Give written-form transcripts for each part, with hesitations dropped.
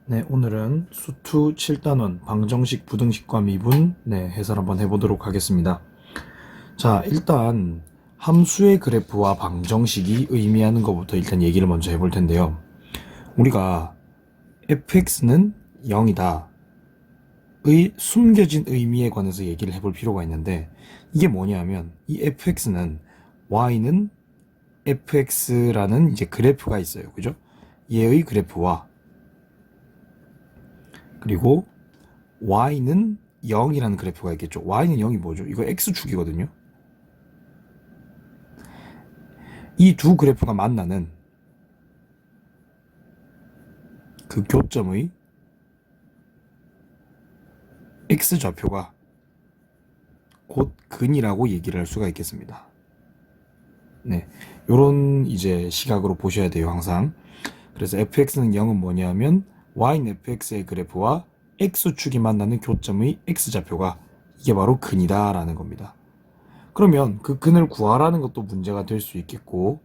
네, 오늘은 수투 7단원 방정식 부등식과 미분 해설 한번 해보도록 하겠습니다. 자, 일단 함수의 그래프와 방정식이 의미하는 것부터 일단 얘기를 먼저 해볼 텐데요. 우리가 fx는 0이다 의 숨겨진 의미에 관해서 얘기를 해볼 필요가 있는데, 이게 뭐냐면 이 fx는 y는 fx라는 이제 그래프가 있어요. 그죠? 얘의 그래프와 그리고 y는 0이라는 그래프가 있겠죠. y는 0이 뭐죠? 이거 x축이거든요. 이 두 그래프가 만나는 그 교점의 x좌표가 곧 근이라고 얘기를 할 수가 있겠습니다. 네, 요런 이제 시각으로 보셔야 돼요, 항상. 그래서 fx는 0은 뭐냐면 y는 fx의 그래프와 x축이 만나는 교점의 x좌표가 이게 바로 근이다 라는 겁니다. 그러면 그 근을 구하라는 것도 문제가 될 수 있겠고,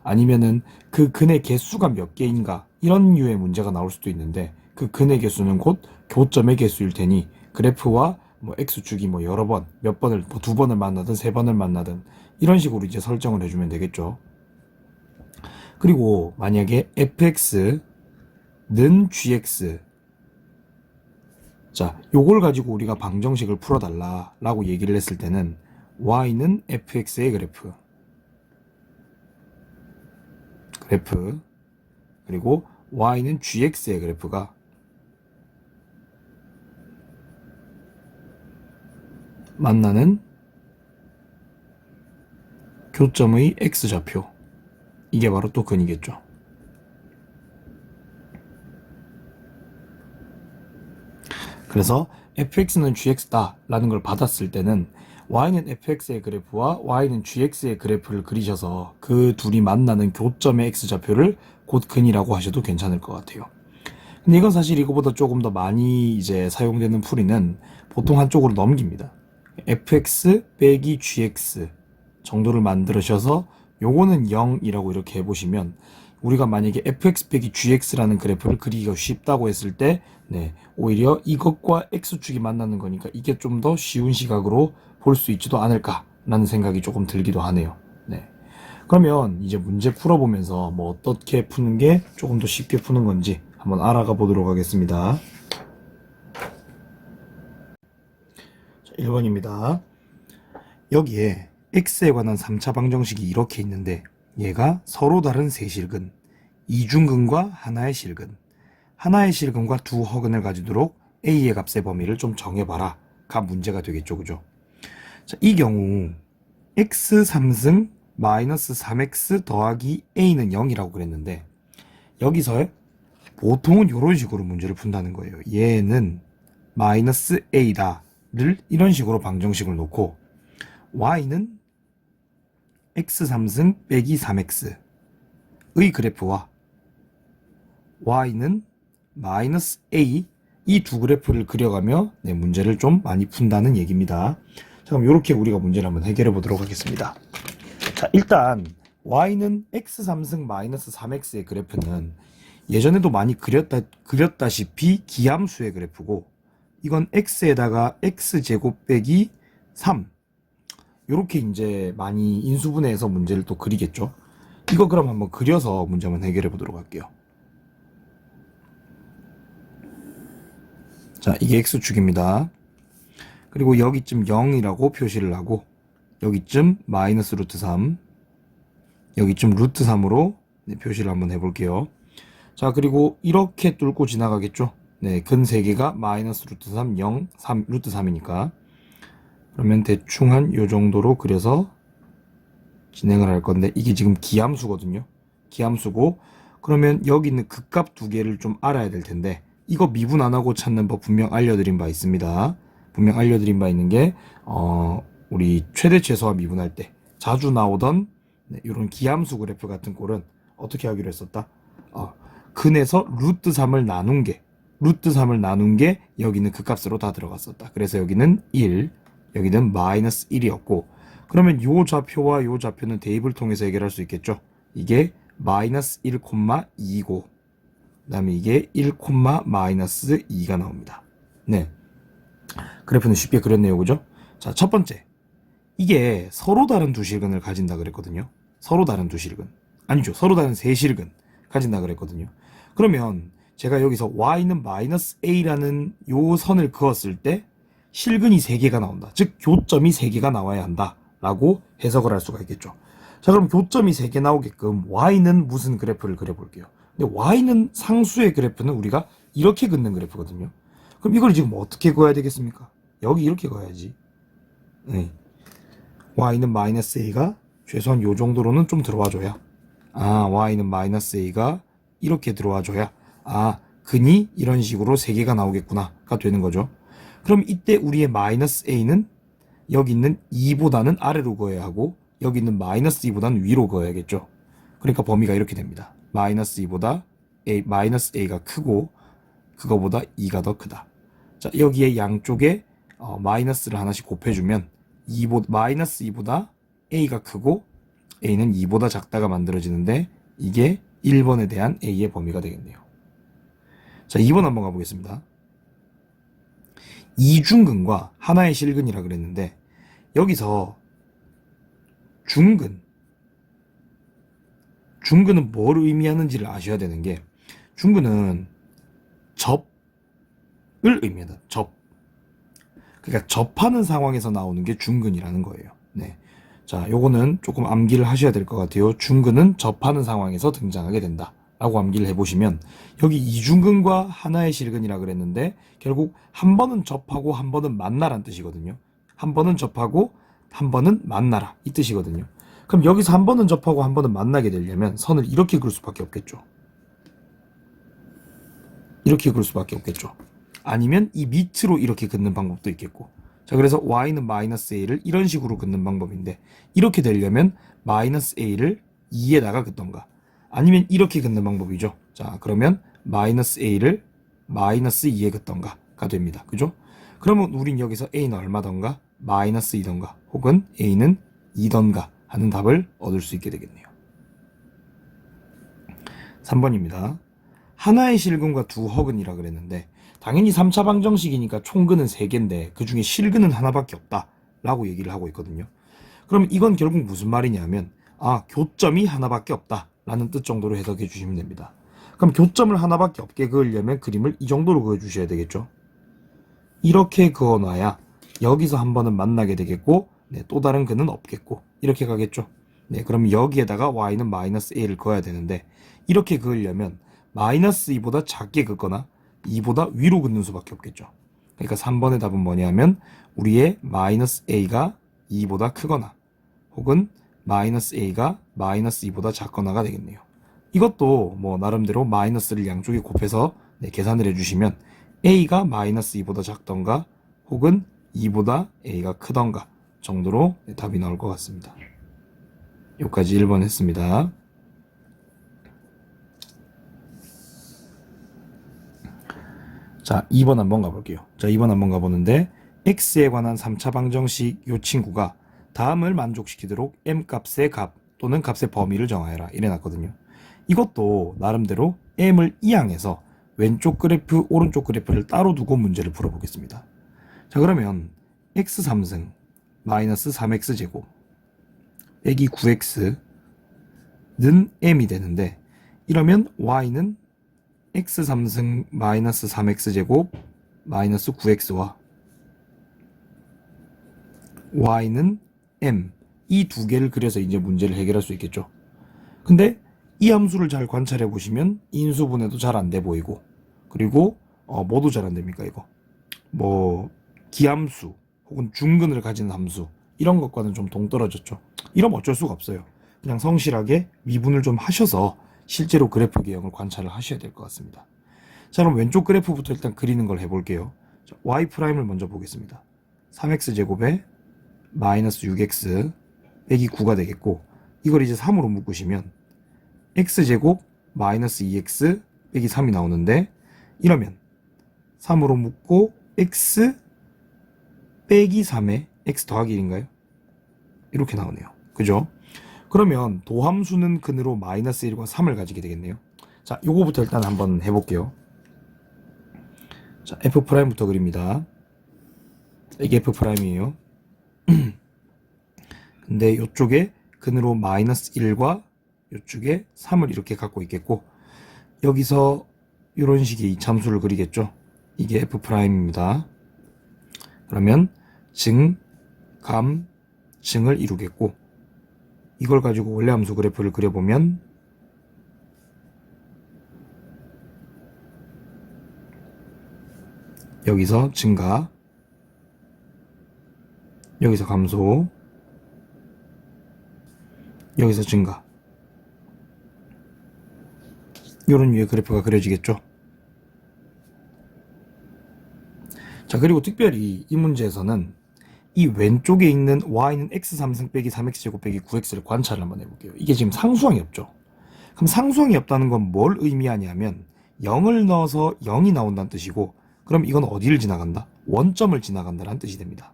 아니면은 그 근의 개수가 몇 개인가 이런 류의 문제가 나올 수도 있는데, 그 근의 개수는 곧 교점의 개수일 테니 그래프와 뭐 x축이 뭐 여러 번, 몇 번을 뭐 두 번을 만나든 세 번을 만나든 이런 식으로 이제 설정을 해주면 되겠죠. 그리고 만약에 fx는 gx, 자, 요걸 가지고 우리가 방정식을 풀어달라 라고 얘기를 했을 때는 y는 fx의 그래프 그리고 y는 gx의 그래프가 만나는 교점의 x좌표, 이게 바로 또 근이겠죠. 그래서 fx는 gx다 라는 걸 받았을 때는 y는 fx의 그래프와 y는 gx의 그래프를 그리셔서 그 둘이 만나는 교점의 x좌표를 곧 근이라고 하셔도 괜찮을 것 같아요. 근데 이건 사실 이거보다 조금 더 많이 이제 사용되는 풀이는 보통 한쪽으로 넘깁니다. fx 빼기 gx 정도를 만들으셔서 요거는 0이라고 이렇게 해보시면, 우리가 만약에 fx 빼기 gx라는 그래프를 그리기가 쉽다고 했을 때 오히려 이것과 x축이 만나는 거니까 이게 좀 더 쉬운 시각으로 볼 수 있지도 않을까라는 생각이 조금 들기도 하네요. 그러면 이제 문제 풀어보면서 뭐 어떻게 푸는 게 조금 더 쉽게 푸는 건지 한번 알아가 보도록 하겠습니다. 자, 1번입니다. 여기에 x에 관한 3차 방정식이 이렇게 있는데, 얘가 서로 다른 세 실근, 이중근과 하나의 실근, 하나의 실근과 두 허근을 가지도록 a의 값의 범위를 좀 정해봐라 가 문제가 되겠죠. 그죠? 자, 이 경우 x 3승 마이너스 3x 더하기 a는 0이라고 그랬는데, 여기서 보통은 이런 식으로 문제를 푼다는 거예요. 얘는 마이너스 a다를 이런 식으로 방정식을 놓고, y는 x 3승 빼기 3x의 그래프와 y는 마이너스 a, 이 두 그래프를 그려가며 문제를 좀 많이 푼다는 얘기입니다. 자, 그럼 이렇게 우리가 문제를 한번 해결해 보도록 하겠습니다. 자, 일단 y는 x 3승 마이너스 3x의 그래프는 예전에도 많이 그렸다시피 기함수의 그래프고, 이건 x에다가 x제곱 빼기 3, 요렇게 이제 많이 인수분해해서 문제를 또 그리겠죠. 이거 그럼 한번 그려서 문제 한번 해결해 보도록 할게요. 자, 이게 x축입니다. 그리고 여기쯤 0이라고 표시를 하고, 여기쯤 마이너스 루트 3, 여기쯤 루트 3으로 표시를 한번 해볼게요. 자, 그리고 이렇게 뚫고 지나가겠죠. 근 3개가 마이너스 루트 3, 0, 3, 루트 3이니까. 그러면 대충 한 요 정도로 그려서 진행을 할 건데, 이게 지금 기함수거든요. 기함수고, 그러면 여기 있는 극값 두 개를 좀 알아야 될 텐데, 이거 미분 안 하고 찾는 법 분명 알려드린 바 있습니다. 분명 알려드린 바 있는 게 우리 최대 최소화 미분할 때 자주 나오던 이런 기함수 그래프 같은 꼴은 어떻게 하기로 했었다? 근에서 루트 3을 나눈 게 여기는 극값으로 다 들어갔었다. 그래서 여기는 1, 여기는 마이너스 1이었고, 그러면 요 좌표와 요 좌표는 대입을 통해서 해결할 수 있겠죠. 이게 마이너스 1,2고, 그 다음에 이게 1, 마이너스 2가 나옵니다. 네. 그래프는 쉽게 그렸네요. 그죠? 자, 첫 번째. 이게 서로 다른 두 실근을 가진다 그랬거든요. 서로 다른 두 실근. 아니죠. 서로 다른 세 실근 가진다 그랬거든요. 그러면 제가 여기서 y는 마이너스 a라는 요 선을 그었을 때 실근이 3개가 나온다. 즉 교점이 3개가 나와야 한다 라고 해석을 할 수가 있겠죠. 자, 그럼 교점이 3개 나오게끔 y는 무슨 그래프를 그려볼게요. 근데 y는 상수의 그래프는 우리가 이렇게 긋는 그래프거든요. 그럼 이걸 지금 어떻게 그어야 되겠습니까? 여기 이렇게 그어야지. 네. y는 마이너스 a가 최소한 요 정도로는 좀 들어와줘야, y는 마이너스 a가 이렇게 들어와줘야, 근이 이런 식으로 3개가 나오겠구나가 되는 거죠. 그럼 이때 우리의 마이너스 a는 여기 있는 2보다는 아래로 그어야 하고 여기 있는 마이너스 2보다는 위로 그어야겠죠. 그러니까 범위가 이렇게 됩니다. 마이너스 2보다 마이너스 a가 크고 그거보다 2가 더 크다. 자, 여기에 양쪽에 마이너스를 하나씩 곱해주면 마이너스 2보다 a가 크고 a는 2보다 작다가 만들어지는데 이게 1번에 대한 a의 범위가 되겠네요. 자, 2번 한번 가보겠습니다. 이중근과 하나의 실근이라 그랬는데 여기서 중근은 뭘 의미하는지를 아셔야 되는 게, 중근은 접을 의미한다. 접. 그러니까 접하는 상황에서 나오는 게 중근이라는 거예요. 네. 자, 요거는 조금 암기를 하셔야 될 것 같아요. 중근은 접하는 상황에서 등장하게 된다 라고 암기를 해보시면, 여기 이중근과 하나의 실근이라 그랬는데 결국 한 번은 접하고 한 번은 만나란 뜻이거든요. 한 번은 접하고 한 번은 만나라 이 뜻이거든요. 그럼 여기서 한 번은 접하고 한 번은 만나게 되려면 선을 이렇게 그을 수밖에 없겠죠. 이렇게 그을 수밖에 없겠죠. 아니면 이 밑으로 이렇게 긋는 방법도 있겠고. 자, 그래서 y는 마이너스 a를 이런 식으로 긋는 방법인데, 이렇게 되려면 마이너스 a를 2에다가 긋던가, 아니면 이렇게 긋는 방법이죠. 자, 그러면 마이너스 a를 마이너스 2에 긋던가가 됩니다. 그죠? 그러면 우린 여기서 a는 얼마던가, 마이너스 2던가, 혹은 a는 2던가 하는 답을 얻을 수 있게 되겠네요. 3번입니다. 하나의 실근과 두 허근이라 그랬는데 당연히 3차 방정식이니까 총근은 3개인데 그 중에 실근은 하나밖에 없다 라고 얘기를 하고 있거든요. 그럼 이건 결국 무슨 말이냐면, 교점이 하나밖에 없다 라는 뜻 정도로 해석해 주시면 됩니다. 그럼 교점을 하나밖에 없게 그으려면 그림을 이 정도로 그어 주셔야 되겠죠. 이렇게 그어 놔야 여기서 한 번은 만나게 되겠고, 또 다른 근은 없겠고, 이렇게 가겠죠. 그럼 여기에다가 y는 마이너스 a를 그어야 되는데, 이렇게 그으려면 마이너스 2보다 작게 긋거나 2보다 위로 긋는 수밖에 없겠죠. 그러니까 3번의 답은 뭐냐면 우리의 마이너스 a가 2보다 크거나 혹은 마이너스 a가 마이너스 2보다 작거나가 되겠네요. 이것도 뭐 나름대로 마이너스를 양쪽에 곱해서 계산을 해주시면 a가 마이너스 2보다 작던가 혹은 2보다 a가 크던가 정도로 답이 나올 것 같습니다. 여기까지 1번 했습니다. 자, 2번 한번 가볼게요. 자, 2번 한번 가보는데 x에 관한 3차 방정식 요 친구가 다음을 만족시키도록 m 값의 값 또는 값의 범위를 정하여라 이래놨거든요. 이것도 나름대로 m을 이항해서 왼쪽 그래프, 오른쪽 그래프를 따로 두고 문제를 풀어보겠습니다. 자, 그러면 x3승 마이너스 3x제곱 빼기 9x는 m이 되는데, 이러면 y는 x3승 마이너스 3x제곱 마이너스 9x와 y는 m, 이 두 개를 그려서 이제 문제를 해결할 수 있겠죠. 근데 이 함수를 잘 관찰해 보시면 인수분해도 잘 안 돼 보이고, 그리고 뭐도 잘 안 됩니까? 이거 뭐 기함수 혹은 중근을 가진 함수 이런 것과는 좀 동떨어졌죠. 이러면 어쩔 수가 없어요. 그냥 성실하게 미분을 좀 하셔서 실제로 그래프 개형을 관찰을 하셔야 될 것 같습니다. 자, 그럼 왼쪽 그래프부터 일단 그리는 걸 해볼게요. 자, y'을 먼저 보겠습니다. 3x제곱에 마이너스 6x 빼기 9가 되겠고, 이걸 이제 3으로 묶으시면 x제곱 마이너스 2x 빼기 3이 나오는데, 이러면 3으로 묶고 x 빼기 3에 x 더하기 1인가요? 이렇게 나오네요. 그죠? 그러면 도함수는 근으로 마이너스 1과 3을 가지게 되겠네요. 자, 요거부터 일단 한번 해볼게요. 자, F'부터 그립니다. 이게 F'이에요. 근데 요쪽에 근으로 -1과 요쪽에 3을 이렇게 갖고 있겠고, 여기서 이런 식의 이참수를 그리겠죠. 이게 F'입니다. 그러면 증, 감, 증을 이루겠고, 이걸 가지고 원래함수 그래프를 그려보면 여기서 증가, 여기서 감소, 여기서 증가, 이런 유의 그래프가 그려지겠죠. 자, 그리고 특별히 이 문제에서는 이 왼쪽에 있는 y는 x3승 빼기 3x제곱 빼기 9x를 관찰을 한번 해볼게요. 이게 지금 상수항이 없죠. 그럼 상수항이 없다는 건 뭘 의미하냐면 0을 넣어서 0이 나온다는 뜻이고, 그럼 이건 어디를 지나간다? 원점을 지나간다는 뜻이 됩니다.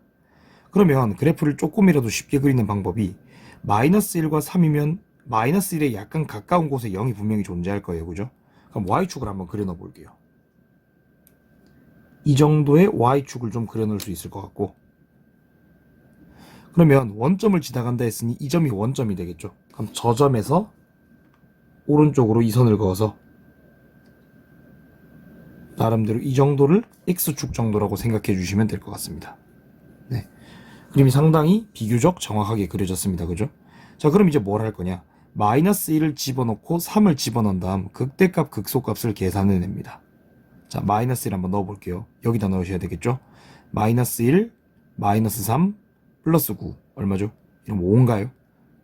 그러면 그래프를 조금이라도 쉽게 그리는 방법이 -1과 3이면 -1에 약간 가까운 곳에 0이 분명히 존재할 거예요. 그죠? 그럼 y축을 한번 그려 넣어 볼게요. 이 정도의 y축을 좀 그려 넣을 수 있을 것 같고, 그러면 원점을 지나간다 했으니 이 점이 원점이 되겠죠. 그럼 저 점에서 오른쪽으로 이 선을 그어서 나름대로 이 정도를 x축 정도라고 생각해 주시면 될 것 같습니다. 네. 그림이 상당히 비교적 정확하게 그려졌습니다. 그죠? 자, 그럼 이제 뭘 할 거냐? -1을 집어넣고 3을 집어넣은 다음 극대값 극소값을 계산해 냅니다. 자, -1 한번 넣어 볼게요. 여기다 넣으셔야 되겠죠? -1, -3, +9 얼마죠? 이러면 5인가요?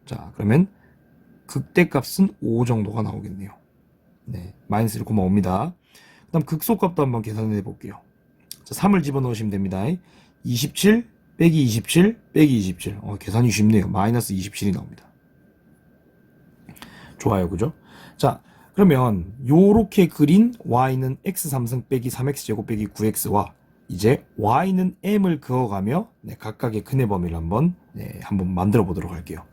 자, 그러면 극대값은 5 정도가 나오겠네요. 네, -1 고마웁니다. 그 다음 극소값도 한번 계산해 볼게요. 자, 3을 집어넣으시면 됩니다. 27 빼기 27 빼기 27. 계산이 쉽네요. -27이 나옵니다. 좋아요. 그죠? 자, 그러면 요렇게 그린 y는 x3승 빼기 3x제곱 빼기 9x와 이제 y는 m을 그어가며 각각의 근의 범위를 한번 만들어 보도록 할게요.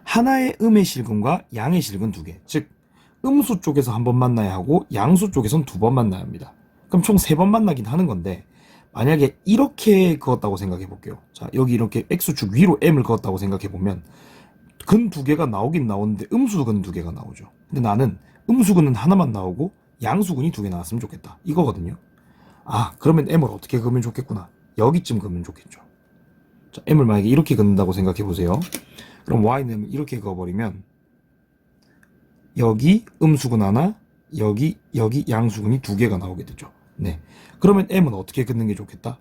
하나의 음의 실근과 양의 실근 두 개, 즉 음수 쪽에서 한 번 만나야 하고 양수 쪽에서는 두 번 만나야 합니다. 그럼 총 3번 만나긴 하는 건데, 만약에 이렇게 그었다고 생각해 볼게요. 자, 여기 이렇게 x축 위로 m을 그었다고 생각해 보면 근 두 개가 나오긴 나오는데 음수근 두 개가 나오죠. 근데 나는 음수근은 하나만 나오고 양수근이 두 개 나왔으면 좋겠다, 이거거든요. 아, 그러면 m을 어떻게 그으면 좋겠구나. 여기쯤 그으면 좋겠죠. 자, m을 만약에 이렇게 그는다고 생각해 보세요. 그럼 y는 이렇게 그어버리면 여기 음수근 하나, 여기 양수근이 두 개가 나오게 되죠. 네. 그러면 m은 어떻게 긋는 게 좋겠다?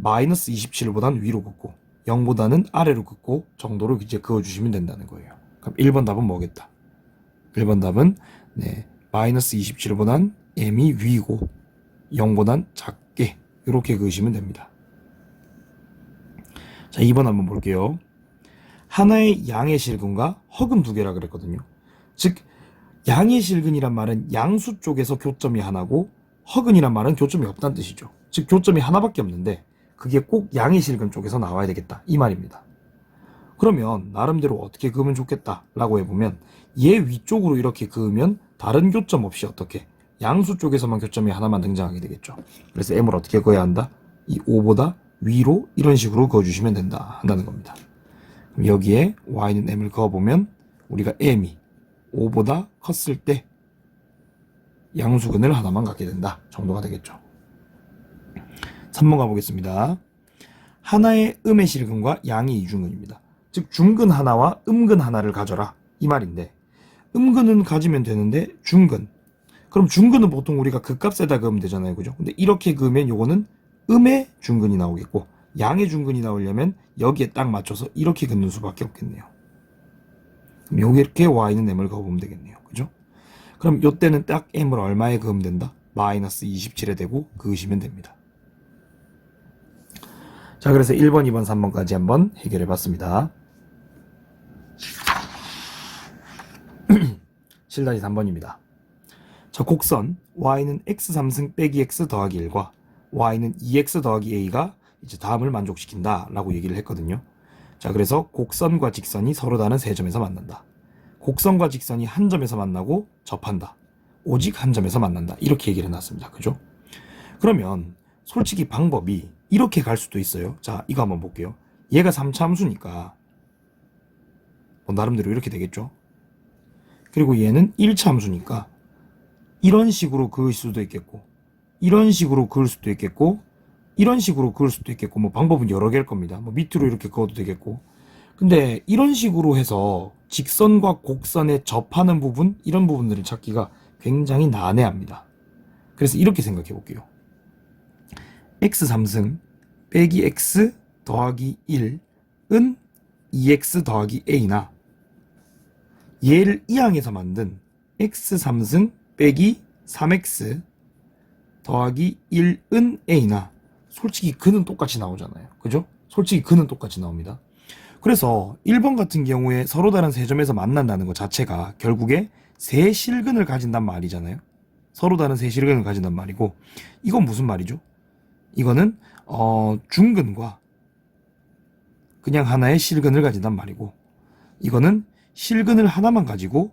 -27보다는 위로 긋고 0보다는 아래로 긋고 정도로 이제 그어주시면 된다는 거예요. 그럼 1번 답은 뭐겠다? 1번 답은 -27보단 m이 위고 0보단 작게 이렇게 그으시면 됩니다. 자, 2번 한번 볼게요. 하나의 양의 실근과 허근 두 개라 그랬거든요. 즉 양의 실근이란 말은 양수 쪽에서 교점이 하나고 허근이란 말은 교점이 없다는 뜻이죠. 즉 교점이 하나밖에 없는데 그게 꼭 양의 실근 쪽에서 나와야 되겠다, 이 말입니다. 그러면 나름대로 어떻게 그으면 좋겠다 라고 해보면, 얘 위쪽으로 이렇게 그으면 다른 교점 없이 어떻게 양수 쪽에서만 교점이 하나만 등장하게 되겠죠. 그래서 m을 어떻게 그어야 한다? 이 5보다 위로 이런 식으로 그어주시면 된다 한다는 겁니다. 그럼 여기에 y는 m을 그어보면 우리가 m이 5보다 컸을 때 양수근을 하나만 갖게 된다 정도가 되겠죠. 3번 가보겠습니다. 하나의 음의 실근과 양의 이중근입니다. 즉 중근 하나와 음근 하나를 가져라, 이 말인데, 음근은 가지면 되는데 중근, 그럼 중근은 보통 우리가 극값에다 그으면 되잖아요. 그죠? 근데 이렇게 그으면 요거는 음의 중근이 나오겠고, 양의 중근이 나오려면 여기에 딱 맞춰서 이렇게 긋는 수밖에 없겠네요. 그럼 요렇게 y는 m을 그어보면 되겠네요. 그죠? 그럼 요때는 딱 m을 얼마에 그으면 된다? -27에 대고 그으시면 됩니다. 자, 그래서 1번, 2번, 3번까지 한번 해결해 봤습니다. 7단이 3번입니다. 자, 곡선 y는 x3승 빼기 x 더하기 1과 y는 2x 더하기 a가 이제 다음을 만족시킨다 라고 얘기를 했거든요. 자, 그래서 곡선과 직선이 서로 다른 세 점에서 만난다. 곡선과 직선이 한 점에서 만나고 접한다. 오직 한 점에서 만난다. 이렇게 얘기를 해놨습니다. 그죠? 그러면 솔직히 방법이 이렇게 갈 수도 있어요. 자, 이거 한번 볼게요. 얘가 3차 함수니까 뭐 나름대로 이렇게 되겠죠. 그리고 얘는 1차 함수니까 이런 식으로 그을 수도 있겠고, 이런 식으로 그을 수도 있겠고, 이런 식으로 그을 수도 있겠고, 뭐 방법은 여러 개일 겁니다. 뭐 밑으로 이렇게 그어도 되겠고. 근데 이런 식으로 해서 직선과 곡선에 접하는 부분, 이런 부분들을 찾기가 굉장히 난해합니다. 그래서 이렇게 생각해 볼게요. x 3승 빼기 x 더하기 1은 2x 더하기 a나 얘를 이항에서 만든 x 3승 빼기 3x 더하기 1은 a나 솔직히 그는 똑같이 나오잖아요. 그죠? 솔직히 그는 똑같이 나옵니다. 그래서 1번 같은 경우에 서로 다른 세 점에서 만난다는 것 자체가 결국에 세 실근을 가진단 말이잖아요. 서로 다른 세 실근을 가진단 말이고, 이건 무슨 말이죠? 이거는 중근과 그냥 하나의 실근을 가진단 말이고, 이거는 실근을 하나만 가지고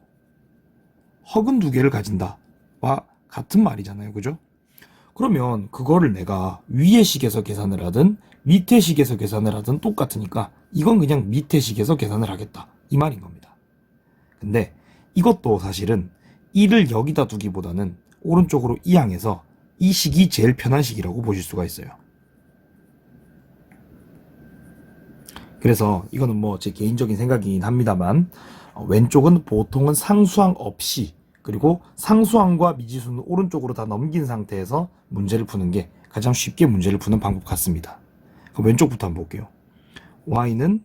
허근 두 개를 가진다와 같은 말이잖아요. 그죠? 그러면 그거를 내가 위의 식에서 계산을 하든 밑의 식에서 계산을 하든 똑같으니까 이건 그냥 밑의 식에서 계산을 하겠다. 이 말인 겁니다. 근데 이것도 사실은 1을 여기다 두기보다는 오른쪽으로 이항해서 이 식이 제일 편한 식이라고 보실 수가 있어요. 그래서 이거는 뭐 제 개인적인 생각이긴 합니다만, 왼쪽은 보통은 상수항 없이, 그리고 상수항과 미지수는 오른쪽으로 다 넘긴 상태에서 문제를 푸는 게 가장 쉽게 문제를 푸는 방법 같습니다. 그럼 왼쪽부터 한번 볼게요. y는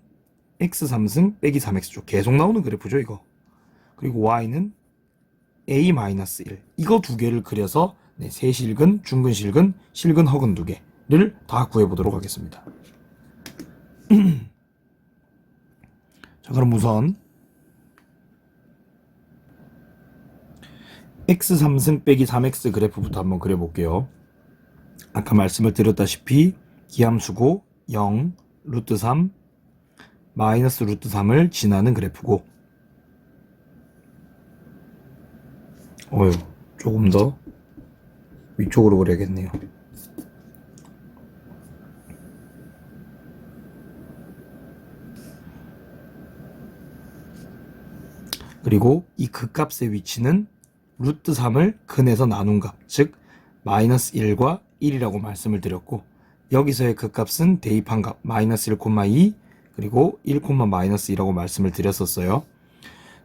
x 3승 빼기 3x죠. 계속 나오는 그래프죠, 이거. 그리고 y는 a-1. 이거 두 개를 그려서 세실근, 중근실근, 실근, 허근 두 개를 다 구해보도록 하겠습니다. 자, 그럼 우선 x 3승 빼기 3x 그래프부터 한번 그려볼게요. 아까 말씀을 드렸다시피 기함수고 0, 루트 3, 마이너스 루트 3을 지나는 그래프고, 조금 더 위쪽으로 그려야겠네요. 그리고 이 극값의 위치는 루트 3을 근에서 나눈 값, 즉 마이너스 1과 1이라고 말씀을 드렸고, 여기서의 극값은 대입한 값 마이너스 1,2 그리고 1, 마이너스 2라고 말씀을 드렸었어요.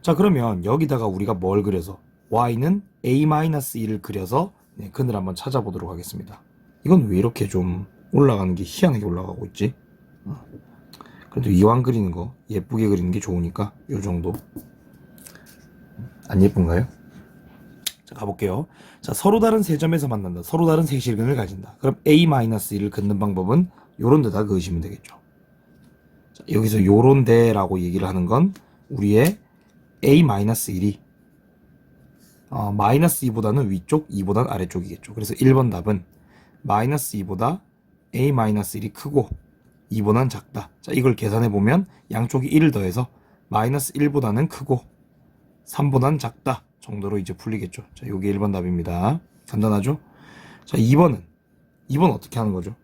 자, 그러면 여기다가 우리가 뭘 그려서 y는 a-2를 그려서 근을 한번 찾아보도록 하겠습니다. 이건 왜 이렇게 좀 올라가는 게 희한하게 올라가고 있지? 그래도 이왕 그리는 거 예쁘게 그리는 게 좋으니까 요 정도. 안 예쁜가요? 자, 가볼게요. 자, 서로 다른 세 점에서 만난다. 서로 다른 세 실근을 가진다. 그럼 a-1을 긋는 방법은 요런 데다 그으시면 되겠죠. 자, 여기서 요런 데라고 얘기를 하는 건 우리의 a-1이 마이너스 2보다는 위쪽, 2보다는 아래쪽이겠죠. 그래서 1번 답은 마이너스 2보다 a-1이 크고 2보다는 작다. 자, 이걸 계산해보면 양쪽이 1을 더해서 마이너스 1보다는 크고 3보다는 작다 정도로 이제 풀리겠죠. 자, 요게 1번 답입니다. 간단하죠? 자, 2번은 어떻게 하는 거죠?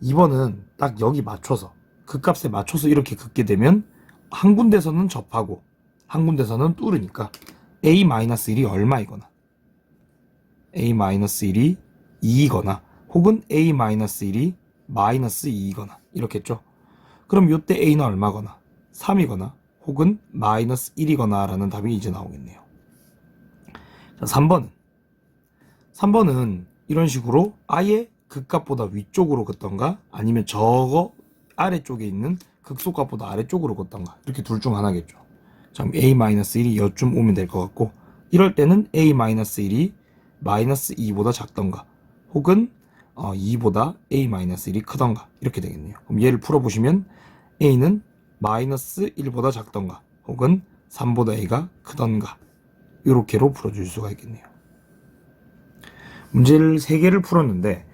2번은 딱 여기 맞춰서 극값에 맞춰서 이렇게 긋게 되면 한 군데서는 접하고 한 군데서는 뚫으니까 a-1이 얼마이거나 a-1이 2이거나 혹은 a-1이 마이너스 2이거나 이렇겠죠. 그럼 요때 a는 얼마거나 3이거나 혹은 마이너스 1이거나 라는 답이 이제 나오겠네요. 자, 3번은 이런 식으로 아예 극값보다 위쪽으로 긋던가 아니면 저거 아래쪽에 있는 극소값보다 아래쪽으로 긋던가 이렇게 둘 중 하나겠죠. 자, 그럼 a-1이 여쯤 오면 될 것 같고, 이럴 때는 a-1이 마이너스 2보다 작던가 혹은 2보다 a-1이 크던가 이렇게 되겠네요. 그럼 얘를 풀어보시면 a는 마이너스 1보다 작던가 혹은 3보다 a가 크던가 이렇게로 풀어줄 수가 있겠네요. 문제를 3개를 풀었는데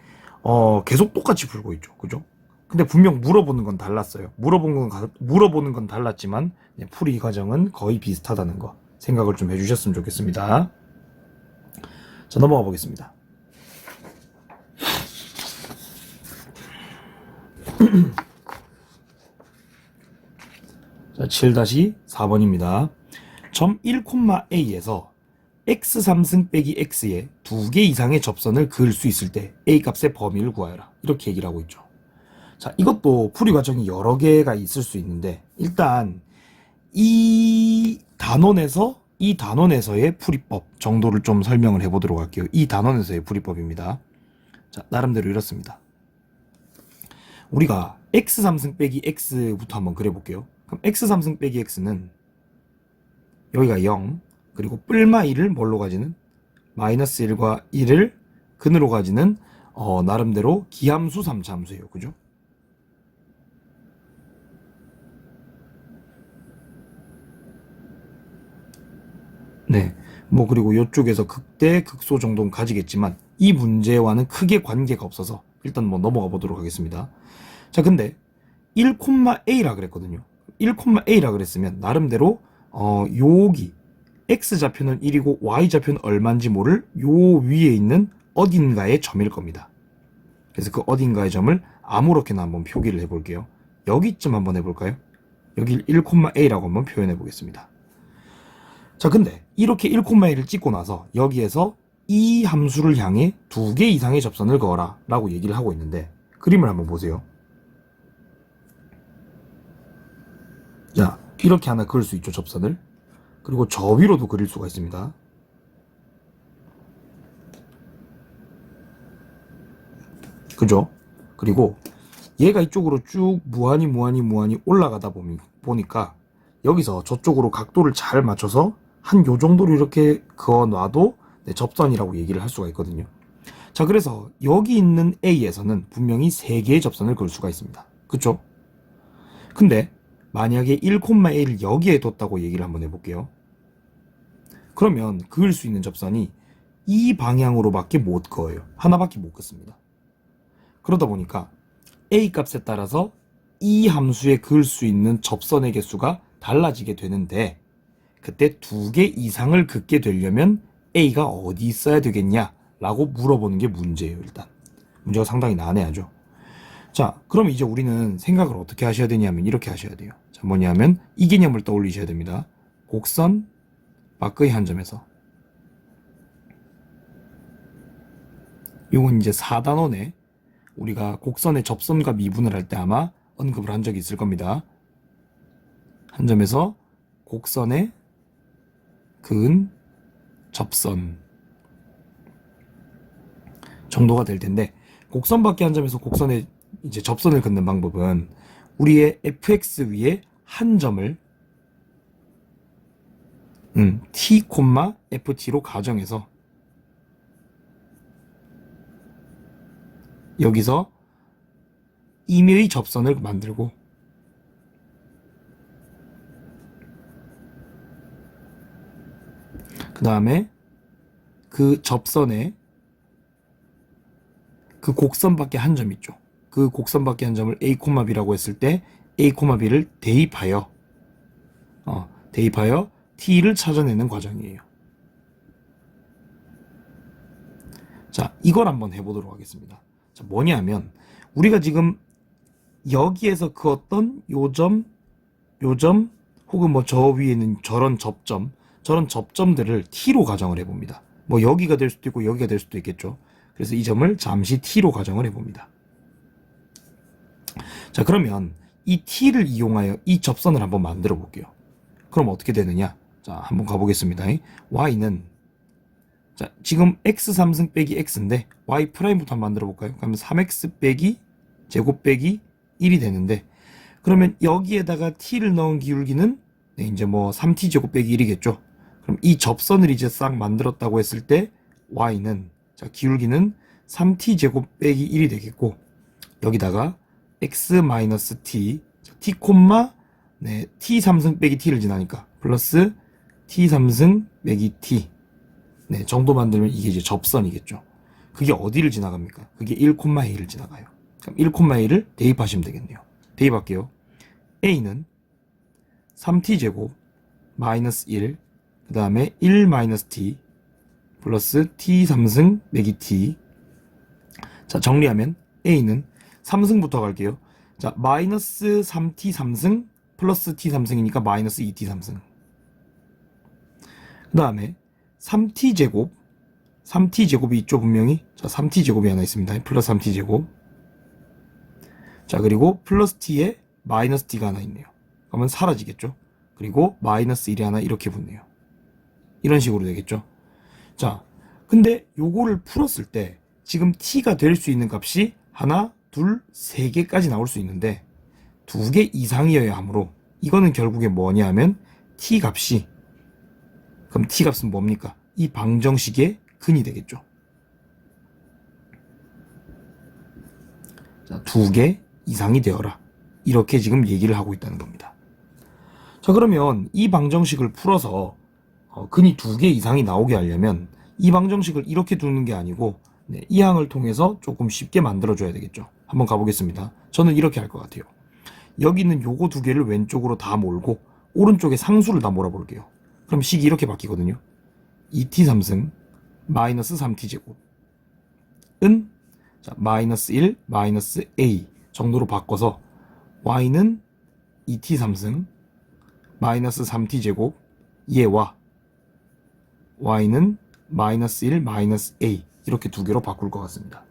계속 똑같이 풀고 있죠. 그죠? 근데 분명 물어보는 건 달랐어요. 물어보는 건 달랐지만 풀이 과정은 거의 비슷하다는 거 생각을 좀 해주셨으면 좋겠습니다. 자, 넘어가 보겠습니다. 자, 7-4번입니다. 점 1,a에서 x3승 빼기 x에 2개 이상의 접선을 그을 수 있을 때 a 값의 범위를 구하여라. 이렇게 얘기를 하고 있죠. 자, 이것도 풀이 과정이 여러 개가 있을 수 있는데, 일단 이 단원에서의 풀이법 정도를 좀 설명을 해보도록 할게요. 이 단원에서의 풀이법입니다. 자, 나름대로 이렇습니다. 우리가 x3승 빼기 x부터 한번 그려볼게요. 그럼 x3승 빼기 x는 여기가 0, 그리고 뿔마 1을 뭘로 가지는? 마이너스 1과 1을 근으로 가지는 나름대로 기함수 3차함수예요. 그죠? 네. 뭐 그리고 이쪽에서 극대, 극소 정도는 가지겠지만 이 문제와는 크게 관계가 없어서 일단 뭐 넘어가 보도록 하겠습니다. 자, 근데 1,a라 그랬거든요. 1,a라 그랬으면 나름대로 여기 x좌표는 1이고 y좌표는 얼마인지 모를 요 위에 있는 어딘가의 점일 겁니다. 그래서 그 어딘가의 점을 아무렇게나 한번 표기를 해볼게요. 여기쯤 한번 해볼까요? 여기 1,a라고 한번 표현해 보겠습니다. 자, 근데 이렇게 1,a를 찍고 나서 여기에서 이 함수를 향해 2개 이상의 접선을 그어라 라고 얘기를 하고 있는데, 그림을 한번 보세요. 자, 이렇게 하나 그을 수 있죠, 접선을. 그리고 저 위로도 그릴 수가 있습니다. 그죠? 그리고 얘가 이쪽으로 쭉 무한히 올라가다 보니까 여기서 저쪽으로 각도를 잘 맞춰서 한 요 정도로 이렇게 그어 놔도 접선이라고 얘기를 할 수가 있거든요. 자, 그래서 여기 있는 A에서는 분명히 3개의 접선을 그을 수가 있습니다. 그쵸? 근데 만약에 1,a를 여기에 뒀다고 얘기를 한번 해볼게요. 그러면 그을 수 있는 접선이 이 방향으로밖에 못 그어요. 하나밖에 못 긋습니다. 그러다 보니까 A 값에 따라서 이 함수에 그을 수 있는 접선의 개수가 달라지게 되는데, 그때 2개 이상을 긋게 되려면 A가 어디 있어야 되겠냐 라고 물어보는 게 문제예요. 일단 문제가 상당히 난해하죠. 자, 그럼 이제 우리는 생각을 어떻게 하셔야 되냐면 이렇게 하셔야 돼요. 자, 뭐냐면 이 개념을 떠올리셔야 됩니다. 곡선 밖의 한 점에서, 이건 이제 4단원에 우리가 곡선의 접선과 미분을 할 때 아마 언급을 한 적이 있을 겁니다. 한 점에서 곡선의 그은 접선 정도가 될 텐데, 곡선 밖의 한 점에서 곡선의 이제 접선을 긋는 방법은 우리의 fx 위에 한 점을 t, ft로 가정해서 여기서 임의의 접선을 만들고, 그 다음에 그 접선에 그 곡선 밖에 한 점 있죠. 그 곡선 밖에 한 점을 a, b라고 했을 때 a, b를 대입하여 t를 찾아내는 과정이에요. 자, 이걸 한번 해보도록 하겠습니다. 자, 뭐냐면 우리가 지금 여기에서 그었던 요점 혹은 뭐 저 위에 있는 저런 접점들을 t로 가정을 해봅니다. 뭐 여기가 될 수도 있고 여기가 될 수도 있겠죠. 그래서 이 점을 잠시 t로 가정을 해봅니다. 자, 그러면 이 t를 이용하여 이 접선을 한번 만들어 볼게요. 그럼 어떻게 되느냐? 자, 한번 가보겠습니다. y는, 자, 지금 x3승 빼기 x인데 y 프라임부터 한번 만들어 볼까요? 그러면 3x 빼기 제곱 빼기 1이 되는데, 그러면 여기에다가 t를 넣은 기울기는 이제 뭐 3t 제곱 빼기 1이겠죠. 그럼 이 접선을 이제 싹 만들었다고 했을 때 y는, 자, 기울기는 3t 제곱 빼기 1이 되겠고, 여기다가 x-t, t, t 3승 빼기 t를 지나니까 플러스 t 3승 빼기 t 정도 만들면 이게 이제 접선이겠죠. 그게 어디를 지나갑니까? 그게 1,a를 지나가요. 그럼 1,a를 대입하시면 되겠네요. 대입할게요. a는 3t 제곱 마이너스 1, 그 다음에 1 마이너스 t 플러스 t 3승 빼기 t. 자, 정리하면 a는 3승부터 갈게요. 자, 마이너스 3t 3승 플러스 t 3승이니까 마이너스 2t 3승. 그 다음에 3t 제곱, 3t 제곱이 있죠 분명히. 자, 3t 제곱이 하나 있습니다. 플러스 3t 제곱. 자, 그리고 플러스 t에 마이너스 t가 하나 있네요. 그러면 사라지겠죠. 그리고 마이너스 1이 하나 이렇게 붙네요. 이런 식으로 되겠죠. 자, 근데 요거를 풀었을 때 지금 t가 될 수 있는 값이 하나, 둘, 세 개까지 나올 수 있는데 2개 이상이어야 하므로 이거는 결국에 뭐냐 하면 t 값이, 그럼 t 값은 뭡니까? 이 방정식의 근이 되겠죠. 자, 2개 이상이 되어라. 이렇게 지금 얘기를 하고 있다는 겁니다. 자, 그러면 이 방정식을 풀어서 근이 2개 이상이 나오게 하려면 이 방정식을 이렇게 두는 게 아니고 이 항을 통해서 조금 쉽게 만들어줘야 되겠죠. 한번 가보겠습니다. 저는 이렇게 할 것 같아요. 여기 있는 요거 2개를 왼쪽으로 다 몰고 오른쪽에 상수를 다 몰아볼게요. 그럼 식이 이렇게 바뀌거든요. 2t 3승 마이너스 3t 제곱은 자, 마이너스 1 마이너스 a 정도로 바꿔서 y는 2t 3승 마이너스 3t 제곱 얘와 y는 마이너스 1 마이너스 a 이렇게 2개로 바꿀 것 같습니다.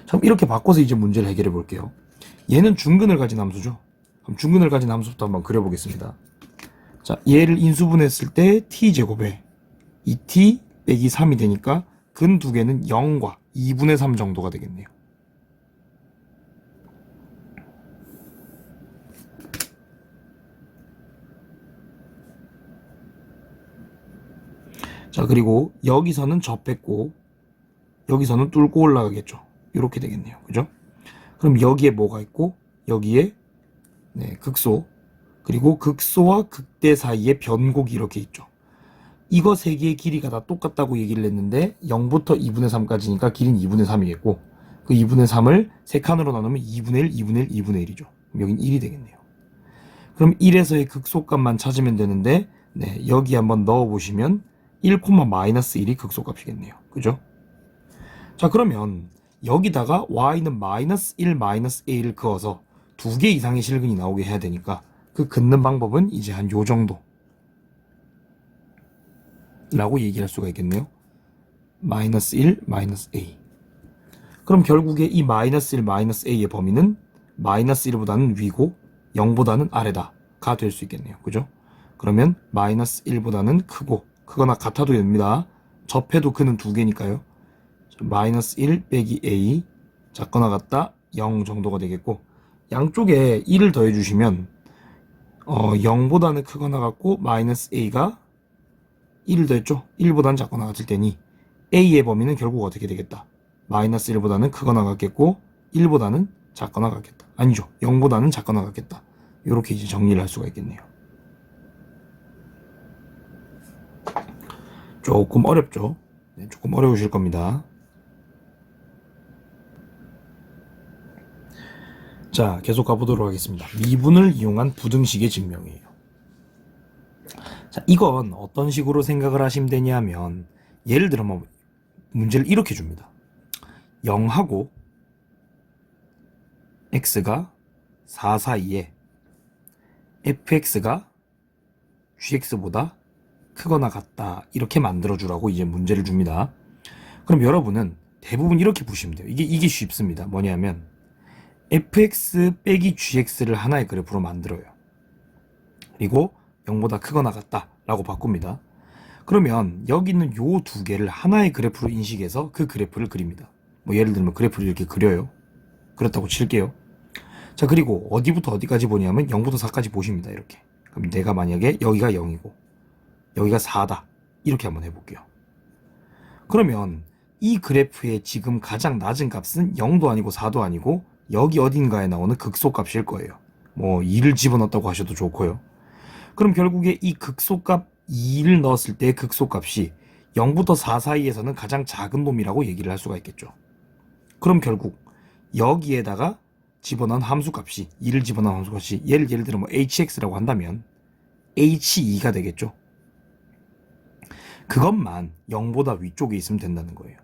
그럼 이렇게 바꿔서 이제 문제를 해결해 볼게요. 얘는 중근을 가진 함수죠. 그럼 중근을 가진 함수부터 한번 그려보겠습니다. 자, 얘를 인수분했을 때 t제곱에 2t 빼기 3이 되니까 근 2개는 0과 2분의 3 정도가 되겠네요. 자, 그리고 여기서는 접했고 여기서는 뚫고 올라가겠죠. 이렇게 되겠네요. 그죠? 그럼 여기에 뭐가 있고 여기에 극소, 그리고 극소와 극대 사이에 변곡이 이렇게 있죠. 이거 세 개의 길이가 다 똑같다고 얘기를 했는데 0부터 2분의 3까지니까 길이는 2분의 3이겠고 그 2분의 3을 세 칸으로 나누면 2분의 1, 2분의 1, 2분의 1이죠. 여긴 1이 되겠네요. 그럼 1에서의 극소값만 찾으면 되는데 여기 한번 넣어보시면 1, 마이너스 1이 극소값이겠네요. 그죠? 자, 그러면 여기다가 y는 마이너스 1, 마이너스 a를 그어서 2개 이상의 실근이 나오게 해야 되니까 그 긋는 방법은 이제 한 요 정도 라고 얘기할 수가 있겠네요. 마이너스 1, 마이너스 a. 그럼 결국에 이 마이너스 1, 마이너스 a의 범위는 마이너스 1보다는 위고 0보다는 아래다가 될 수 있겠네요. 그죠? 그러면 마이너스 1보다는 크고 크거나 같아도 됩니다. 접해도 그는 2개니까요. 마이너스 1 빼기 a 작거나 같다 0 정도가 되겠고 양쪽에 1을 더해주시면 0보다는 크거나 같고 마이너스 a가 1을 더했죠. 1보다는 작거나 같을 테니 a의 범위는 결국 어떻게 되겠다. 마이너스 1보다는 크거나 같겠고 1보다는 작거나 같겠다. 아니죠. 0보다는 작거나 같겠다. 이렇게 이제 정리를 할 수가 있겠네요. 조금 어렵죠. 조금 어려우실 겁니다. 자, 계속 가보도록 하겠습니다. 미분을 이용한 부등식의 증명이에요. 자, 이건 어떤 식으로 생각을 하시면 되냐면 예를 들어 뭐 문제를 이렇게 줍니다. 0하고 x가 4 사이에 fx가 gx보다 크거나 같다 이렇게 만들어주라고 이제 문제를 줍니다. 그럼 여러분은 대부분 이렇게 보시면 돼요. 이게 쉽습니다. 뭐냐면 fx 빼기 gx를 하나의 그래프로 만들어요. 그리고 0보다 크거나 같다 라고 바꿉니다. 그러면 여기 있는 요 2개를 하나의 그래프로 인식해서 그 그래프를 그립니다. 뭐 예를 들면 그래프를 이렇게 그려요. 그렇다고 칠게요. 자, 그리고 어디부터 어디까지 보냐면 0부터 4까지 보십니다. 이렇게. 그럼 내가 만약에 여기가 0이고 여기가 4다 이렇게 한번 해볼게요. 그러면 이 그래프의 지금 가장 낮은 값은 0도 아니고 4도 아니고 여기 어딘가에 나오는 극소값일 거예요. 뭐 2를 집어넣었다고 하셔도 좋고요. 그럼 결국에 이 극소값 2를 넣었을 때 극소값이 0부터 4 사이에서는 가장 작은 놈이라고 얘기를 할 수가 있겠죠. 그럼 결국 여기에다가 집어넣은 함수값이 2를 집어넣은 함수값이 예를 들어 뭐 hx라고 한다면 h2가 되겠죠. 그것만 0보다 위쪽에 있으면 된다는 거예요.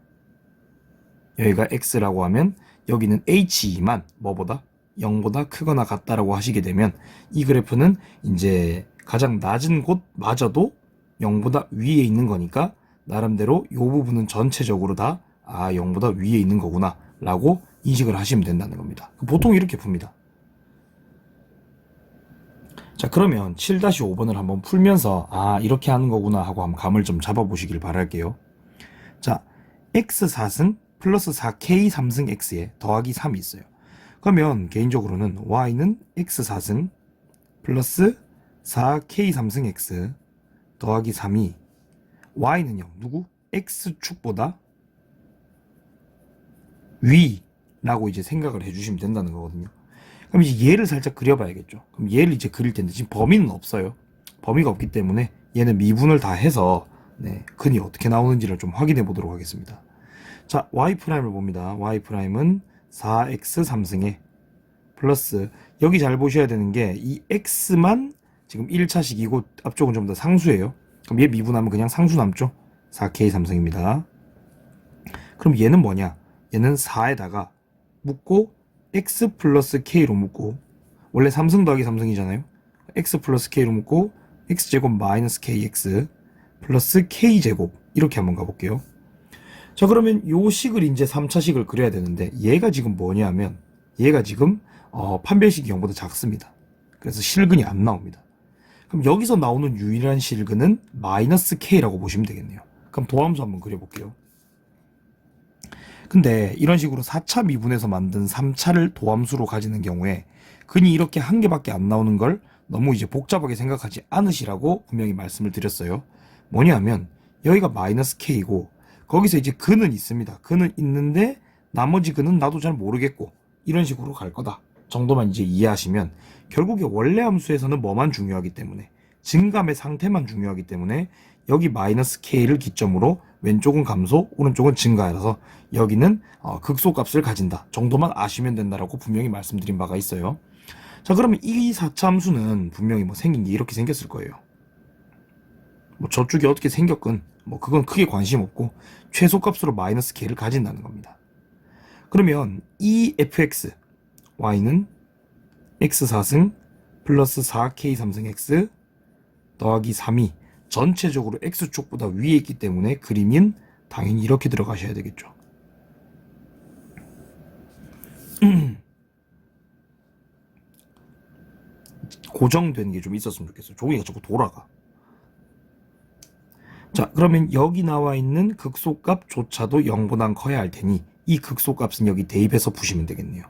여기가 x라고 하면 여기는 h2만 뭐보다 0보다 크거나 같다라고 하시게 되면 이 그래프는 이제 가장 낮은 곳마저도 0보다 위에 있는 거니까 나름대로 이 부분은 전체적으로 다 0보다 위에 있는 거구나 라고 인식을 하시면 된다는 겁니다. 보통 이렇게 풉니다. 자, 그러면 7-5번을 한번 풀면서 이렇게 하는 거구나 하고 한번 감을 좀 잡아보시길 바랄게요. 자, x4승 플러스 4k 3승 x에 더하기 3이 있어요. 그러면 개인적으로는 y는 x4승 플러스 4k 3승 x 더하기 3이 y는요, 누구? x축보다 위라고 이제 생각을 해주시면 된다는 거거든요. 그럼 이제 얘를 살짝 그려봐야겠죠. 그럼 얘를 이제 그릴 텐데 지금 범위는 없어요. 범위가 없기 때문에 얘는 미분을 다 해서 근이 어떻게 나오는지를 좀 확인해 보도록 하겠습니다. 자, y'을 봅니다. y'은 4x 3승에 플러스 여기 잘 보셔야 되는 게 이 x만 지금 1차식이고 앞쪽은 좀 더 상수예요. 그럼 얘 미분하면 그냥 상수 남죠. 4k 3승입니다. 그럼 얘는 뭐냐? 얘는 4에다가 묶고 x 플러스 k로 묶고 원래 3승 더하기 3승이잖아요. x 플러스 k로 묶고 x제곱 마이너스 kx 플러스 k제곱 이렇게 한번 가볼게요. 자, 그러면 요 식을 이제 3차식을 그려야 되는데 얘가 지금 뭐냐면 얘가 지금 판별식이 0보다 작습니다. 그래서 실근이 안 나옵니다. 그럼 여기서 나오는 유일한 실근은 마이너스 k라고 보시면 되겠네요. 그럼 도함수 한번 그려볼게요. 근데 이런 식으로 4차 미분에서 만든 3차를 도함수로 가지는 경우에 근이 이렇게 한 개밖에 안 나오는 걸 너무 이제 복잡하게 생각하지 않으시라고 분명히 말씀을 드렸어요. 뭐냐면 여기가 마이너스 k이고 거기서 이제 근은 있습니다. 근은 있는데 나머지 근은 나도 잘 모르겠고 이런 식으로 갈 거다 정도만 이제 이해하시면 결국에 원래 함수에서는 뭐만 중요하기 때문에 증감의 상태만 중요하기 때문에 여기 마이너스 k를 기점으로 왼쪽은 감소, 오른쪽은 증가라서 여기는 극소값을 가진다 정도만 아시면 된다라고 분명히 말씀드린 바가 있어요. 자, 그러면 이 4차 함수는 분명히 뭐 생긴 게 이렇게 생겼을 거예요. 뭐 저쪽이 어떻게 생겼건 뭐 그건 크게 관심 없고 최소값으로 마이너스 k를 가진다는 겁니다. 그러면 이 fx y는 x4승 플러스 4k 3승 x 더하기 3이 전체적으로 x축보다 위에 있기 때문에 그림인 당연히 이렇게 들어가셔야 되겠죠. 고정된 게 좀 있었으면 좋겠어요. 종이가 자꾸 돌아가. 자, 그러면 여기 나와 있는 극소값조차도 0보단 커야 할 테니 이 극소값은 여기 대입해서 푸시면 되겠네요.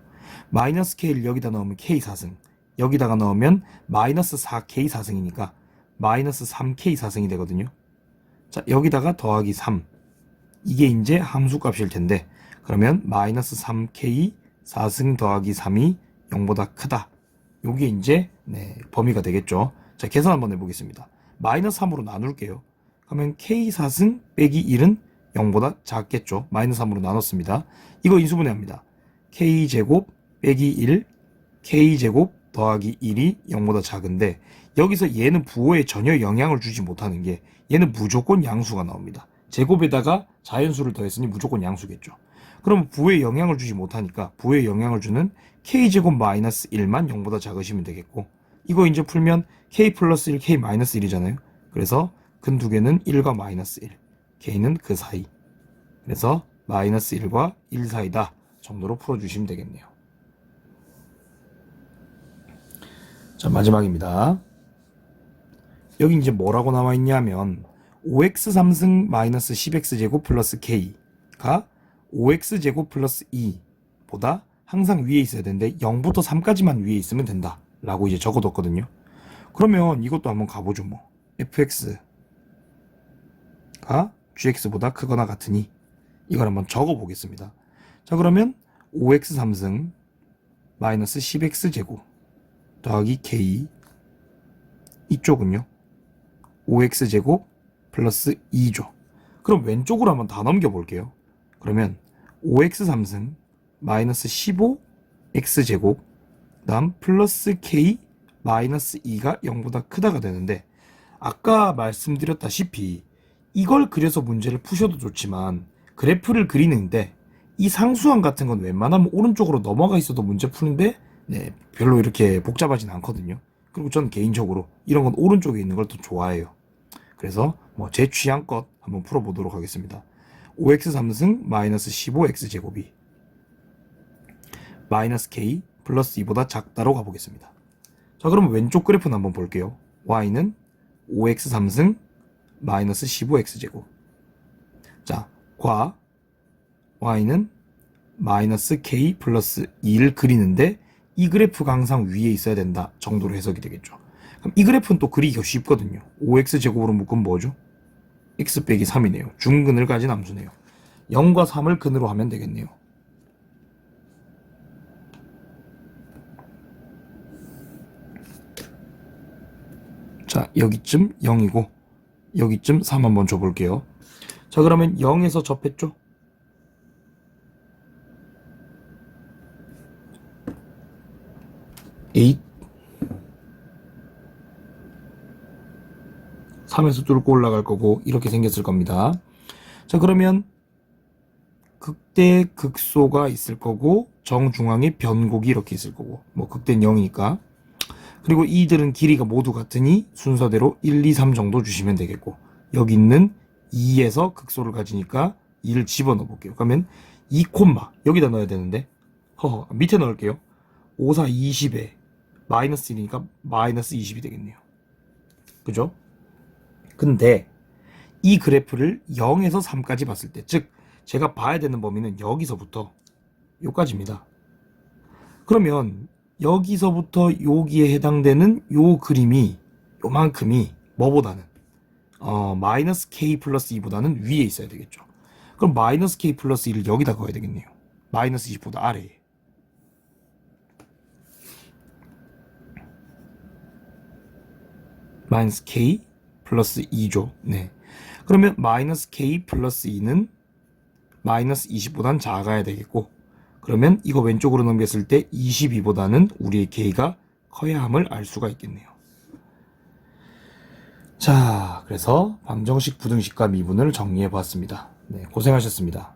마이너스 k를 여기다 넣으면 k4승, 여기다가 넣으면 마이너스 4k4승이니까 마이너스 3k4승이 되거든요. 자, 여기다가 더하기 3, 이게 이제 함수값일 텐데 그러면 마이너스 3k4승 더하기 3이 0보다 크다. 요게 이제 범위가 되겠죠. 자, 계산 한번 해보겠습니다. 마이너스 3으로 나눌게요. 그러면 k4승 빼기 1은 0보다 작겠죠. 마이너스 3으로 나눴습니다. 이거 인수분해합니다. k제곱 빼기 1, k제곱 더하기 1이 0보다 작은데 여기서 얘는 부호에 전혀 영향을 주지 못하는 게 얘는 무조건 양수가 나옵니다. 제곱에다가 자연수를 더했으니 무조건 양수겠죠. 그럼 부호에 영향을 주지 못하니까 부호에 영향을 주는 k제곱 마이너스 1만 0보다 작으시면 되겠고 이거 이제 풀면 k 플러스 1, k 마이너스 1이잖아요. 그래서 근 두 개는 1과 마이너스 1, k는 그 사이. 그래서 마이너스 1과 1 사이다 정도로 풀어주시면 되겠네요. 자, 마지막입니다. 여기 이제 뭐라고 나와 있냐면 5x 3승 마이너스 10x제곱 플러스 k가 5x제곱 플러스 2보다 항상 위에 있어야 되는데 0부터 3까지만 위에 있으면 된다 라고 이제 적어뒀거든요. 그러면 이것도 한번 가보죠. 뭐 fx가 gx보다 크거나 같으니 이걸 한번 적어보겠습니다. 자, 그러면 5x 3승 마이너스 10x제곱 더하기 k, 이쪽은요 5x제곱 플러스 2죠. 그럼 왼쪽으로 한번 다 넘겨볼게요. 그러면 5x 3승 마이너스 15x제곱 다음 플러스 k 마이너스 2가 0보다 크다가 되는데 아까 말씀드렸다시피 이걸 그려서 문제를 푸셔도 좋지만 그래프를 그리는데 이 상수항 같은 건 웬만하면 오른쪽으로 넘어가 있어도 문제 푸는데 네, 별로 이렇게 복잡하진 않거든요. 그리고 전 개인적으로 이런 건 오른쪽에 있는 걸 더 좋아해요. 그래서 뭐 제 취향껏 한번 풀어보도록 하겠습니다. 5x 3승 마이너스 15x 제곱이 마이너스 k 플러스 2보다 작다로 가보겠습니다. 자, 그럼 왼쪽 그래프는 한번 볼게요. y는 5x 3승 마이너스 15x 제곱. 자, 과 y는 마이너스 k 플러스 2를 그리는데 이 그래프가 항상 위에 있어야 된다 정도로 해석이 되겠죠. 그럼 이 그래프는 또 그리기가 쉽거든요. 5x 제곱으로 묶으면 뭐죠? x 빼기 3이네요. 중근을 가진 함수네요. 0과 3을 근으로 하면 되겠네요. 자, 여기쯤 0이고 여기쯤 3 한번 줘볼게요. 자, 그러면 0에서 접했죠? 에잇 3에서 뚫고 올라갈 거고 이렇게 생겼을 겁니다. 자, 그러면 극대 극소가 있을 거고 정중앙에 변곡이 이렇게 있을 거고 뭐 극대는 0이니까 그리고 이들은 길이가 모두 같으니 순서대로 1, 2, 3 정도 주시면 되겠고 여기 있는 2에서 극소를 가지니까 2를 집어넣어 볼게요. 그러면 2 콤마 여기다 넣어야 되는데 밑에 넣을게요. 5, 4, 20에 마이너스 1이니까 마이너스 20이 되겠네요. 그죠? 근데 이 그래프를 0에서 3까지 봤을 때, 즉 제가 봐야 되는 범위는 여기서부터 요까지입니다. 그러면 여기서부터 여기에 해당되는 요 그림이 요만큼이 뭐보다는 마이너스 k 플러스 2보다는 위에 있어야 되겠죠. 그럼 마이너스 k 플러스 2를 여기다 넣어야 되겠네요. 마이너스 20보다 아래에. 마이너스 k 플러스 2죠. 네. 그러면 마이너스 k 플러스 2는 마이너스 20보단 작아야 되겠고 그러면 이거 왼쪽으로 넘겼을 때 22보다는 우리의 k가 커야 함을 알 수가 있겠네요. 자, 그래서 방정식, 부등식과 미분을 정리해 보았습니다. 네, 고생하셨습니다.